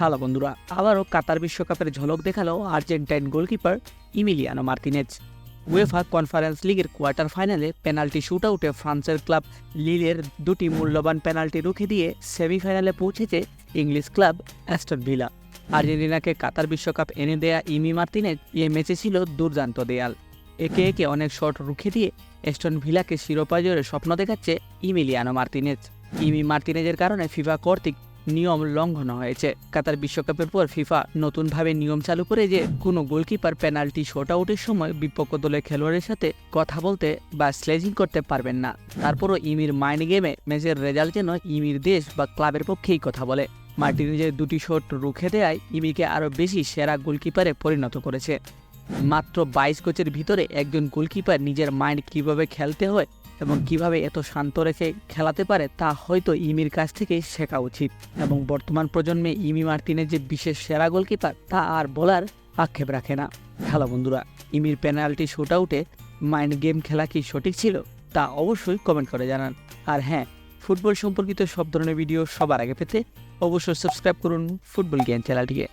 Hello বন্ধুরা, আবারও কাতার বিশ্বকাপের ঝলক দেখালো Argentine goalkeeper Emiliano Martinez. UEFA conference লিগের কোয়ার্টার ফাইনালে পেনাল্টি শুটআউটে ফ্রান্সের ক্লাব লিলের দুটি মূল্যবান পেনাল্টি রুখে দিয়ে সেমিফাইনালে পৌঁছেছে ইংলিশ ক্লাব অ্যাস্টন ভিলা। আর্জেন্টিনাকে কাতার বিশ্বকাপ এনে দেয়া ইমি মার্তিনেজ এ ম্যাচে ছিল দুর্দান্ত দেয়াল। একে একে অনেক শট রুখে দিয়ে অ্যাস্টন ভিলাকে শিরোপা জয়ের স্বপ্ন দেখাচ্ছে ইমিলিয়ানো মার্তিনেজ। ইমি মার্তিনেজের কারণে ফিফা কর্তৃক নিয়ম লঙ্ঘন হয়েছে। কাতার বিশ্বকাপের পর ফিফা নতুনভাবে নিয়ম চালু করে যে কোনো গোলকিপার পেনাল্টি শটআউটের সময় বিপক্ষ দলের খেলোয়াড়ের সাথে কথা বলতে বা স্লেজিং করতে পারবেন না। তারপরও ইমির মাইন্ড গেমে ম্যাচের রেজাল্ট যেন ইমির দেশ বা ক্লাবের পক্ষেই কথা বলে। মার্টিনেজের দুটি শট রুখে দেয়ায় ইমিকে আরও বেশি সেরা গোলকিপারে পরিণত করেছে। মাত্র 22 কোচের ভিতরে একজন গোলকিপার নিজের মাইন্ড কিভাবে খেলতে হয় এবং কিভাবে এত শান্ত রেখে খেলাতে পারে তা হয়তো ইমির কাছ থেকে শেখা উচিত। এবং বর্তমান প্রজন্মে ইমি মার্তিনের যে বিশেষ সেরা গোলকিপার তা আর বলার আক্ষেপ রাখে না। হ্যালো বন্ধুরা, ইমির পেনাল্টি শুটআউটে মাইন্ড গেম খেলা কি সঠিক ছিল তা অবশ্যই কমেন্ট করে জানান। আর হ্যাঁ, ফুটবল সম্পর্কিত সব ধরনের ভিডিও সবার আগে পেতে অবশ্যই সাবস্ক্রাইব করুন ফুটবল জ্ঞান চ্যানেলটিকে।